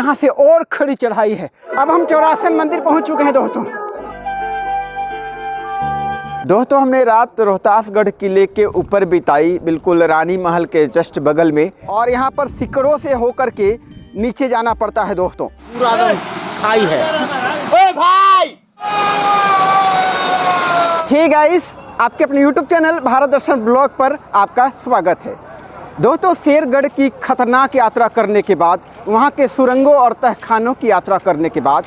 यहाँ से और खड़ी चढ़ाई है। अब हम चौरासन मंदिर पहुँच चुके हैं दोस्तों हमने रात रोहतासगढ़ किले के ऊपर बिताई, बिल्कुल रानी महल के जस्ट बगल में। और यहाँ पर सिकड़ों से होकर के नीचे जाना पड़ता है दोस्तों। पूरा खाई है। ओए भाई! हे गाइस, आपके अपने YouTube चैनल भारत दर्शन ब्लॉग पर आपका स्वागत है। दोस्तों शेरगढ़ की खतरनाक यात्रा करने के बाद, वहाँ के सुरंगों और तहखानों की यात्रा करने के बाद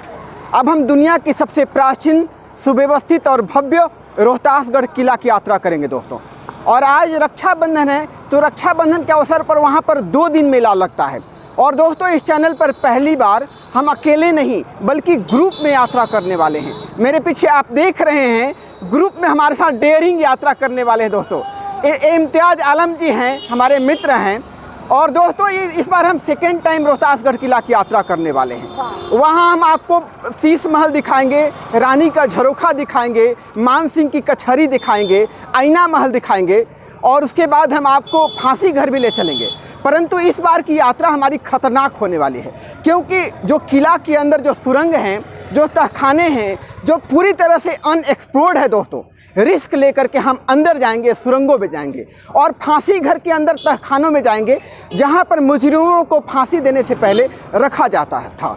अब हम दुनिया की सबसे प्राचीन, सुव्यवस्थित और भव्य रोहतासगढ़ किला की यात्रा करेंगे दोस्तों। और आज रक्षाबंधन है, तो रक्षाबंधन के अवसर पर वहाँ पर 2 दिन मेला लगता है। और दोस्तों इस चैनल पर पहली बार हम अकेले नहीं बल्कि ग्रुप में यात्रा करने वाले हैं। मेरे पीछे आप देख रहे हैं, ग्रुप में हमारे साथ डेयरिंग यात्रा करने वाले हैं दोस्तों। इम्तियाज़ आलम जी हैं, हमारे मित्र हैं। और दोस्तों इस बार हम सेकेंड टाइम रोहतासगढ़ किला की यात्रा करने वाले हैं। वहाँ हम आपको शीश महल दिखाएंगे, रानी का झरोखा दिखाएंगे, मान सिंह की कचहरी दिखाएंगे, आईना महल दिखाएंगे और उसके बाद हम आपको फांसी घर भी ले चलेंगे। परंतु इस बार की यात्रा हमारी खतरनाक होने वाली है, क्योंकि जो किला के अंदर जो सुरंग हैं, जो तहखाने हैं, जो पूरी तरह से अनएक्सप्लोर्ड है दोस्तों। रिस्क लेकर के हम अंदर जाएंगे, सुरंगों में जाएंगे और फांसी घर के अंदर तहखानों में जाएंगे, जहां पर मुजरिमों को फांसी देने से पहले रखा जाता था।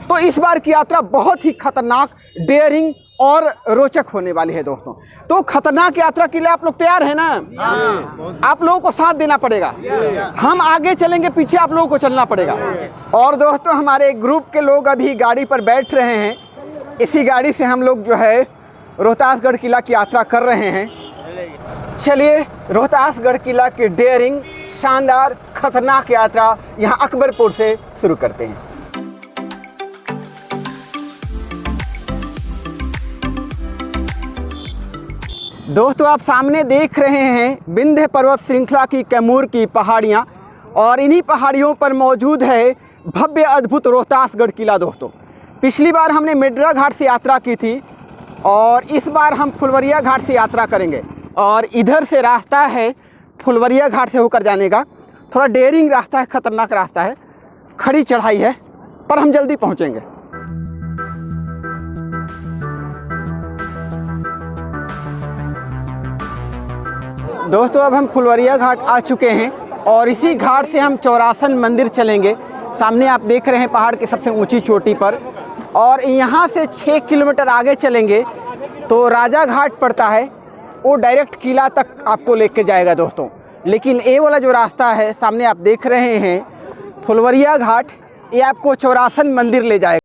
तो इस बार की यात्रा बहुत ही खतरनाक, डेयरिंग और रोचक होने वाली है दोस्तों। तो खतरनाक यात्रा के लिए आप लोग तैयार हैं ना? आप लोगों को साथ देना पड़ेगा। हम आगे चलेंगे, पीछे आप लोगों को चलना पड़ेगा। और दोस्तों हमारे ग्रुप के लोग अभी गाड़ी पर बैठ रहे हैं। इसी गाड़ी से हम लोग जो है रोहतासगढ़ किला की यात्रा कर रहे हैं। चलिए रोहतासगढ़ किला की डेयरिंग, शानदार, खतरनाक यात्रा यहाँ अकबरपुर से शुरू करते हैं। दोस्तों आप सामने देख रहे हैं विंध्य पर्वत श्रृंखला की कैमूर की पहाड़ियाँ, और इन्हीं पहाड़ियों पर मौजूद है भव्य अद्भुत रोहतासगढ़ किला दोस्तों। पिछली बार हमने मेडरा घाट से यात्रा की थी और इस बार हम फुलवरिया घाट से यात्रा करेंगे। और इधर से रास्ता है फुलवरिया घाट से होकर जाने का। थोड़ा डेयरिंग रास्ता है, खतरनाक रास्ता है, खड़ी चढ़ाई है, पर हम जल्दी पहुँचेंगे। दोस्तों अब हम फुलवरिया घाट आ चुके हैं और इसी घाट से हम चौरासन मंदिर चलेंगे। सामने आप देख रहे हैं पहाड़ की सबसे ऊंची चोटी पर। और यहाँ से 6 किलोमीटर आगे चलेंगे तो राजा घाट पड़ता है, वो डायरेक्ट किला तक आपको लेके जाएगा दोस्तों। लेकिन ये वाला जो रास्ता है सामने आप देख रहे हैं फुलवरिया घाट, ये आपको चौरासन मंदिर ले जाएगा।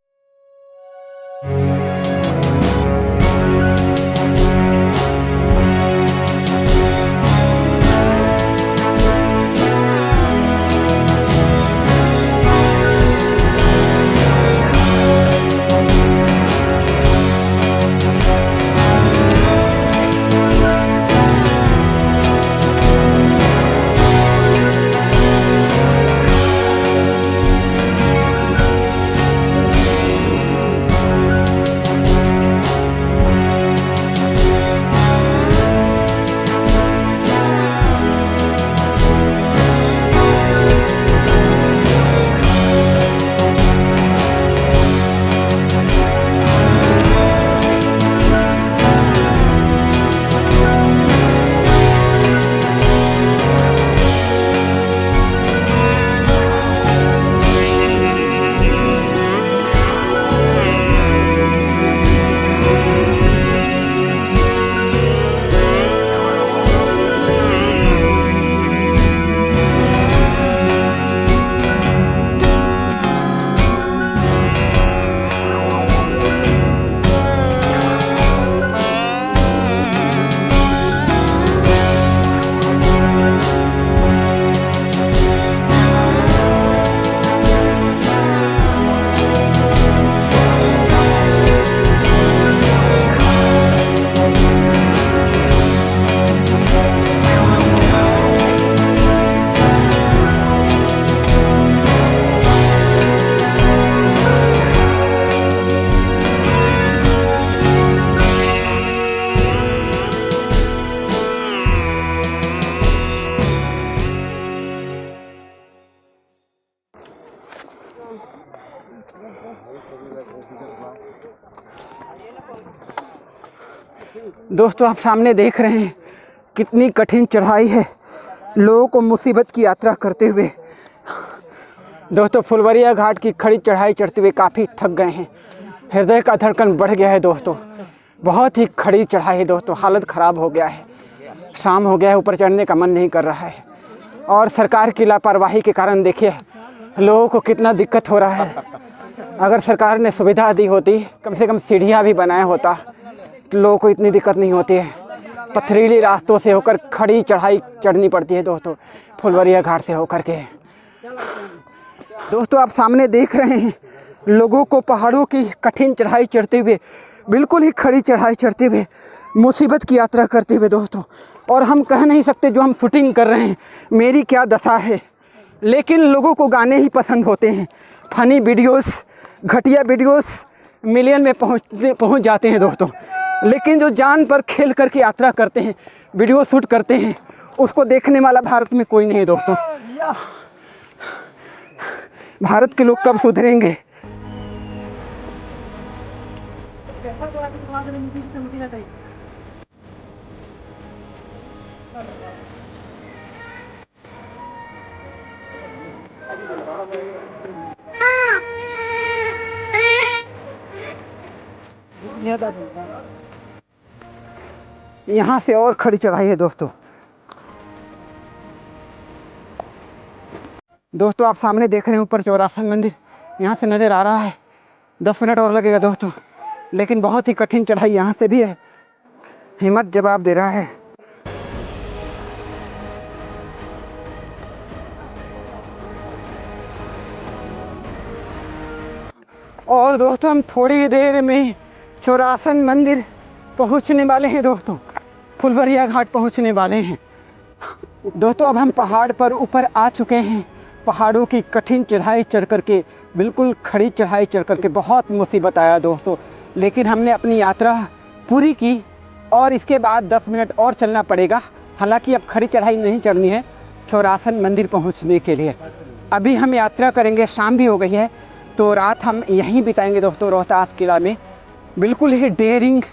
दोस्तों आप सामने देख रहे हैं कितनी कठिन चढ़ाई है लोगों को मुसीबत की यात्रा करते हुए। दोस्तों फुलवरिया घाट की खड़ी चढ़ाई चढ़ते हुए काफ़ी थक गए हैं, हृदय का धड़कन बढ़ गया है दोस्तों। बहुत ही खड़ी चढ़ाई है दोस्तों, हालत ख़राब हो गया है, शाम हो गया है, ऊपर चढ़ने का मन नहीं कर रहा है। और सरकार की लापरवाही के कारण देखिए लोगों को कितना दिक्कत हो रहा है। अगर सरकार ने सुविधा दी होती, कम से कम सीढ़ियाँ भी बनाया होता तो लोगों को इतनी दिक्कत नहीं होती है। पथरीली रास्तों से होकर खड़ी चढ़ाई चढ़नी पड़ती है दोस्तों, फुलवरिया घाट से होकर के। दोस्तों आप सामने देख रहे हैं लोगों को पहाड़ों की कठिन चढ़ाई चढ़ते हुए, बिल्कुल ही खड़ी चढ़ाई चढ़ते हुए मुसीबत की यात्रा करते हुए दोस्तों। और हम कह नहीं सकते जो हम शूटिंग कर रहे हैं मेरी क्या दशा है, लेकिन लोगों को गाने ही पसंद होते हैं। फनी वीडियोस, घटिया वीडियोस मिलियन में पहुंच जाते हैं दोस्तों, लेकिन जो जान पर खेल करके यात्रा करते हैं, वीडियो शूट करते हैं, उसको देखने वाला भारत में कोई नहीं है दोस्तों। भारत के लोग कब सुधरेंगे? यहाँ से और खड़ी चढ़ाई है दोस्तों। दोस्तों आप सामने देख रहे हैं ऊपर चौरासन मंदिर, यहाँ से नज़र आ रहा है। 10 मिनट और लगेगा दोस्तों, लेकिन बहुत ही कठिन चढ़ाई यहाँ से भी है। हिम्मत जवाब दे रहा है। और दोस्तों हम थोड़ी देर में चौरासन मंदिर पहुँचने वाले हैं दोस्तों, फुलवरिया घाट पहुँचने वाले हैं दोस्तों। अब हम पहाड़ पर ऊपर आ चुके हैं। पहाड़ों की कठिन चढ़ाई चढ़ करके, बिल्कुल खड़ी चढ़ाई चढ़ करके बहुत मुसीबत आया दोस्तों, लेकिन हमने अपनी यात्रा पूरी की। और इसके बाद 10 मिनट और चलना पड़ेगा। हालांकि अब खड़ी चढ़ाई नहीं चढ़नी है चौरासन मंदिर पहुंचने के लिए। अभी हम यात्रा करेंगे, शाम भी हो गई है, तो रात हम यहीं बिताएंगे दोस्तों रोहतास किला में। बिल्कुल ही डेयरिंग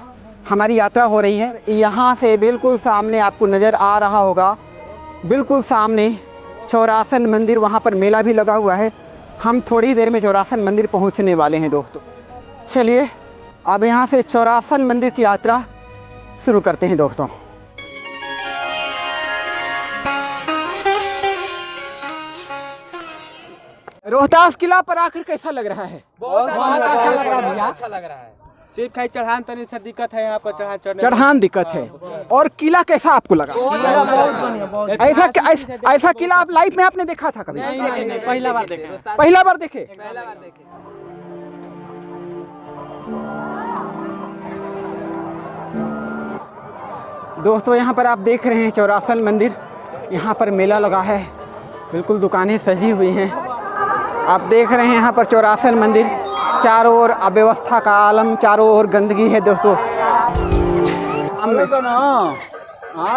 हमारी यात्रा हो रही है। यहाँ से बिल्कुल सामने आपको नज़र आ रहा होगा, बिल्कुल सामने चौरासन मंदिर, वहाँ पर मेला भी लगा हुआ है। हम थोड़ी देर में चौरासन मंदिर पहुँचने वाले हैं दोस्तों। चलिए अब यहाँ से चौरासन मंदिर की यात्रा शुरू करते हैं दोस्तों। रोहतास किला पर आकर कैसा लग रहा है? बहुत अच्छा लग रहा है भैया, अच्छा लग रहा है। सिर्फ खाली चढ़ान तनी से दिक्कत है, यहाँ पर चढ़ान दिक्कत है। और किला कैसा आपको लगा? ऐसा किला आप लाइफ में आपने देखा था कभी? नहीं, पहला बार देखे। पहला बार देखे? दोस्तों यहाँ पर आप देख रहे हैं चौरासन मंदिर, यहाँ पर मेला लगा है, बिल्कुल दुकानें सजी हुई हैं। आप देख रहे हैं यहाँ पर चौरासन मंदिर, चारों ओर अव्यवस्था का आलम, चारों ओर गंदगी है दोस्तों।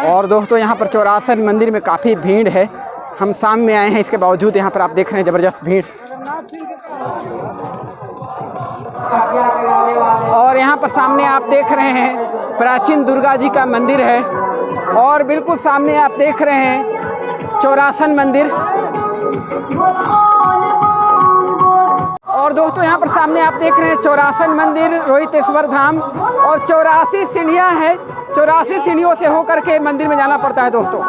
और दोस्तों यहाँ पर चौरासन मंदिर में काफ़ी भीड़ है। हम शाम में आए हैं, इसके बावजूद यहाँ पर आप देख रहे हैं ज़बरदस्त भीड़। और यहाँ पर सामने आप देख रहे हैं प्राचीन दुर्गा जी का मंदिर है। और बिल्कुल सामने आप देख रहे हैं चौरासन मंदिर। और दोस्तों यहाँ पर सामने आप देख रहे हैं चौरासन मंदिर, रोहितेश्वर धाम, और 84 सीढ़ियाँ हैं। 84 सीढ़ियों से होकर के मंदिर में जाना पड़ता है दोस्तों।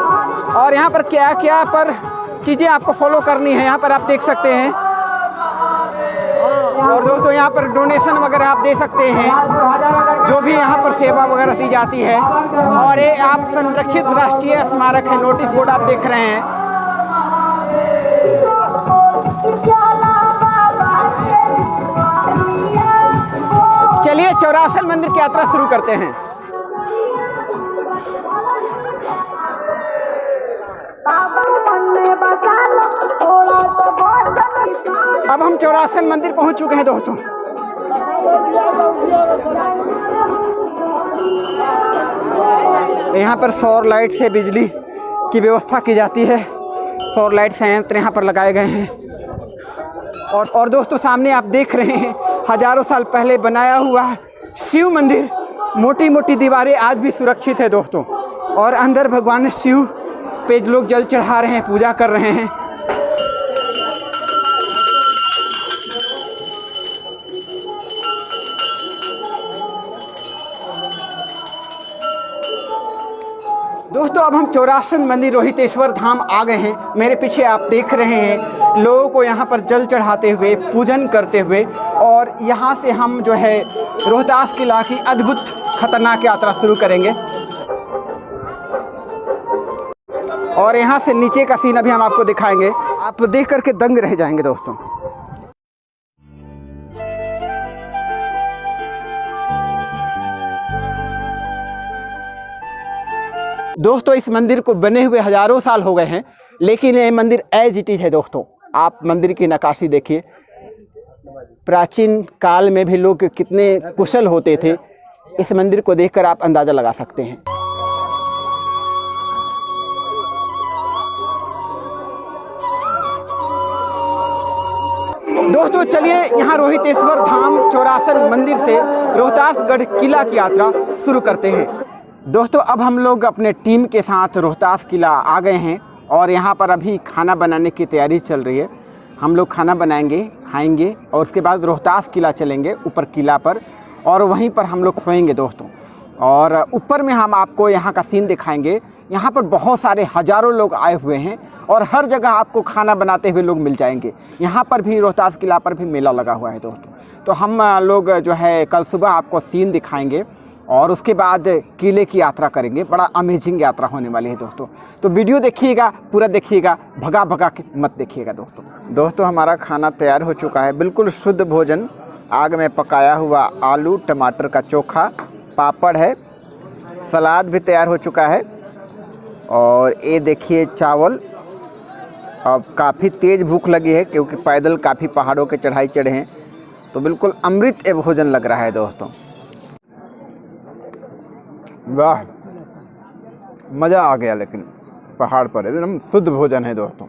और यहाँ पर क्या क्या पर चीज़ें आपको फॉलो करनी है, यहाँ पर आप देख सकते हैं। और दोस्तों यहाँ पर डोनेशन वगैरह आप दे सकते हैं, जो भी यहाँ पर सेवा वगैरह दी जाती है। और ये आप संरक्षित राष्ट्रीय स्मारक है, नोटिस बोर्ड आप देख रहे हैं। चलिए चौरासन मंदिर की यात्रा शुरू करते हैं। अब हम चौरासन मंदिर पहुंच चुके हैं दोस्तों। यहाँ पर सौर लाइट से बिजली की व्यवस्था की जाती है। सौर लाइट संयंत्र यहाँ पर लगाए गए हैं। और दोस्तों सामने आप देख रहे हैं हजारों साल पहले बनाया हुआ शिव मंदिर, मोटी मोटी दीवारें आज भी सुरक्षित है दोस्तों, और अंदर भगवान शिव पे लोग जल चढ़ा रहे हैं, पूजा कर रहे हैं। दोस्तों अब हम चौरासन मंदिर रोहितेश्वर धाम आ गए हैं। मेरे पीछे आप देख रहे हैं लोगों को यहाँ पर जल चढ़ाते हुए, पूजन करते हुए, और यहाँ से हम जो है रोहतास किला की अद्भुत खतरनाक यात्रा शुरू करेंगे। और यहाँ से नीचे का सीन अभी हम आपको दिखाएंगे, आप देख करके दंग रह जाएंगे दोस्तों। दोस्तों इस मंदिर को बने हुए हज़ारों साल हो गए हैं, लेकिन ये मंदिर एज इट इज़ है दोस्तों। आप मंदिर की नक्काशी देखिए, प्राचीन काल में भी लोग कितने कुशल होते थे, इस मंदिर को देखकर आप अंदाज़ा लगा सकते हैं। दोस्तों चलिए यहाँ रोहितेश्वर धाम चौरासन मंदिर से रोहतासगढ़ किला की यात्रा शुरू करते हैं। दोस्तों अब हम लोग अपने टीम के साथ रोहतास किला आ गए हैं, और यहाँ पर अभी खाना बनाने की तैयारी चल रही है। हम लोग खाना बनाएंगे, खाएंगे, और उसके बाद रोहतास किला चलेंगे ऊपर किला पर, और वहीं पर हम लोग सोएंगे दोस्तों। और ऊपर में हम आपको यहाँ का सीन दिखाएंगे। यहाँ पर बहुत सारे हज़ारों लोग आए हुए हैं, और हर जगह आपको खाना बनाते हुए लोग मिल जाएंगे। यहाँ पर भी रोहतास किला पर भी मेला लगा हुआ है दोस्तों। तो हम लोग जो है कल सुबह आपको सीन दिखाएंगे, और उसके बाद किले की यात्रा करेंगे। बड़ा अमेजिंग यात्रा होने वाली है दोस्तों। तो वीडियो देखिएगा, पूरा देखिएगा, भगा भगा के मत देखिएगा दोस्तों। दोस्तों हमारा खाना तैयार हो चुका है, बिल्कुल शुद्ध भोजन। आग में पकाया हुआ आलू टमाटर का चोखा, पापड़ है, सलाद भी तैयार हो चुका है, और ये देखिए चावल। अब काफ़ी तेज़ भूख लगी है क्योंकि पैदल काफ़ी पहाड़ों के चढ़ाई चढ़े हैं, तो बिल्कुल अमृत भोजन लग रहा है दोस्तों। वाह मज़ा आ गया, लेकिन पहाड़ पर एकदम शुद्ध भोजन है दोस्तों।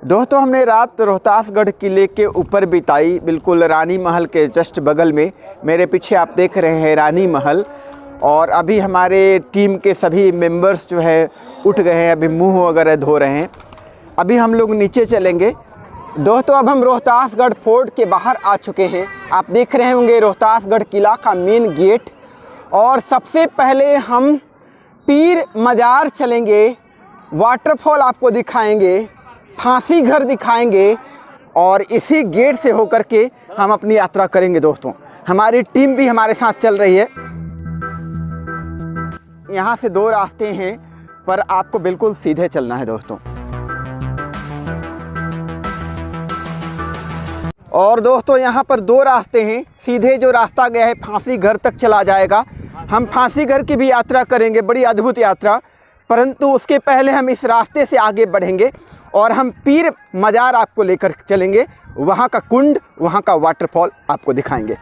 दोस्तों हमने रात रोहतासगढ़ किले के ऊपर बिताई, बिल्कुल रानी महल के जस्ट बगल में। मेरे पीछे आप देख रहे हैं रानी महल, और अभी हमारे टीम के सभी मेंबर्स जो है उठ गए हैं, अभी मुंह वगैरह धो रहे हैं। अभी हम लोग नीचे चलेंगे दोस्तों। अब हम रोहतासगढ़ फोर्ट के बाहर आ चुके हैं। आप देख रहे होंगे रोहतासगढ़ किला का मेन गेट, और सबसे पहले हम पीर मजार चलेंगे, वाटरफॉल आपको दिखाएंगे, फांसी घर दिखाएंगे, और इसी गेट से होकर के हम अपनी यात्रा करेंगे दोस्तों। हमारी टीम भी हमारे साथ चल रही है। यहाँ से दो रास्ते हैं, पर आपको बिल्कुल सीधे चलना है दोस्तों। और दोस्तों यहाँ पर दो रास्ते हैं। सीधे जो रास्ता गया है फांसी घर तक चला जाएगा। हम फांसी घर की भी यात्रा करेंगे, बड़ी अद्भुत यात्रा, परंतु उसके पहले हम इस रास्ते से आगे बढ़ेंगे, और हम पीर मजार आपको लेकर चलेंगे। वहाँ का कुंड, वहाँ का वाटरफॉल आपको दिखाएंगे।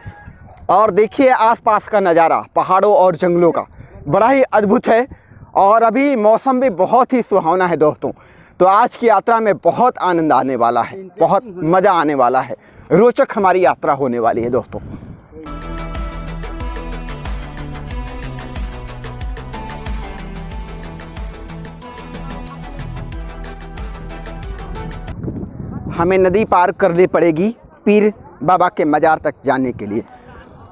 और देखिए आसपास का नज़ारा पहाड़ों और जंगलों का, बड़ा ही अद्भुत है, और अभी मौसम भी बहुत ही सुहावना है दोस्तों। तो आज की यात्रा में बहुत आनंद आने वाला है, बहुत मज़ा आने वाला है, रोचक हमारी यात्रा होने वाली है दोस्तों। हमें नदी पार करनी पड़ेगी पीर बाबा के मज़ार तक जाने के लिए,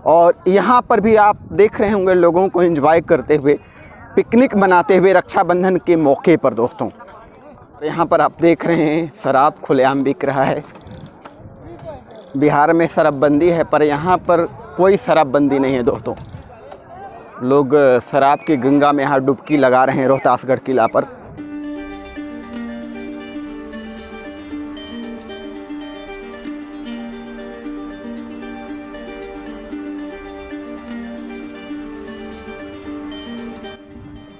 और यहाँ पर भी आप देख रहे होंगे लोगों को एंजॉय करते हुए, पिकनिक मनाते हुए रक्षाबंधन के मौके पर दोस्तों। यहाँ पर आप देख रहे हैं शराब खुलेआम बिक रहा है। बिहार में शराबबंदी है, पर यहाँ पर कोई शराबबंदी नहीं है दोस्तों। लोग शराब की गंगा में यहाँ डुबकी लगा रहे हैं रोहतासगढ़ किला पर।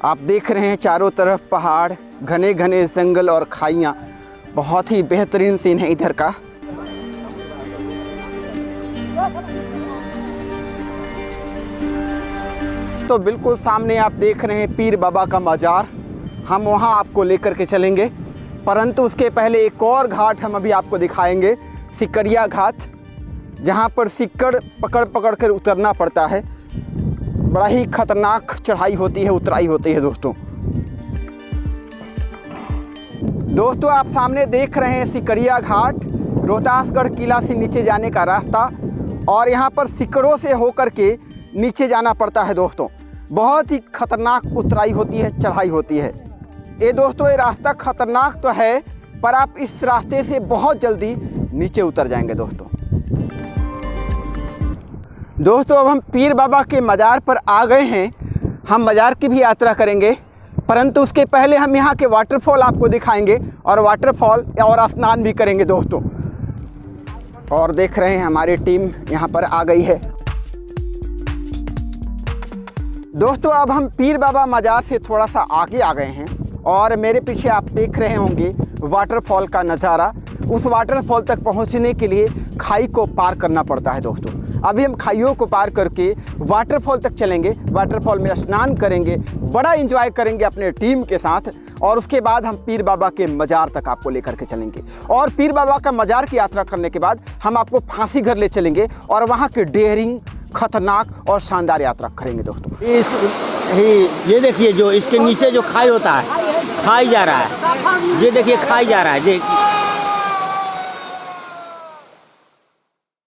आप देख रहे हैं चारों तरफ पहाड़, घने घने जंगल और खाइयाँ, बहुत ही बेहतरीन सीन है इधर का। तो बिल्कुल सामने आप देख रहे हैं पीर बाबा का मज़ार। हम वहां आपको लेकर के चलेंगे, परंतु उसके पहले एक और घाट हम अभी आपको दिखाएंगे, सिकरिया घाट, जहां पर सिक्कड़ पकड़ पकड़ कर उतरना पड़ता है। बड़ा ही खतरनाक चढ़ाई होती है, उतराई होती है दोस्तों। दोस्तों आप सामने देख रहे हैं सिकरिया घाट, रोहतासगढ़ किला से नीचे जाने का रास्ता, और यहाँ पर सिकड़ों से होकर के नीचे जाना पड़ता है दोस्तों। बहुत ही खतरनाक उतराई होती है, चढ़ाई होती है। ये दोस्तों ये रास्ता खतरनाक तो है, पर आप इस रास्ते से बहुत जल्दी नीचे उतर जाएंगे दोस्तों। दोस्तों अब हम पीर बाबा के मज़ार पर आ गए हैं। हम मज़ार की भी यात्रा करेंगे, परंतु उसके पहले हम यहाँ के वाटरफॉल आपको दिखाएंगे और वाटरफॉल और स्नान भी करेंगे दोस्तों। और देख रहे हैं हमारी टीम यहाँ पर आ गई है। दोस्तों अब हम पीर बाबा मज़ार से थोड़ा सा आगे आ गए हैं और मेरे पीछे आप देख रहे होंगे वाटरफॉल का नज़ारा। उस वाटरफॉल तक पहुँचने के लिए खाई को पार करना पड़ता है दोस्तों। अभी हम खाइयों को पार करके वाटरफॉल तक चलेंगे, वाटरफॉल में स्नान करेंगे, बड़ा एंजॉय करेंगे अपने टीम के साथ, और उसके बाद हम पीर बाबा के मज़ार तक आपको लेकर के चलेंगे। और पीर बाबा का मज़ार की यात्रा करने के बाद हम आपको फांसी घर ले चलेंगे और वहाँ के डेयरिंग, खतरनाक और शानदार यात्रा करेंगे दोस्तों। ये देखिए जो इसके नीचे जो खाई होता है, खाई जा रहा है, ये देखिए खाई जा रहा है,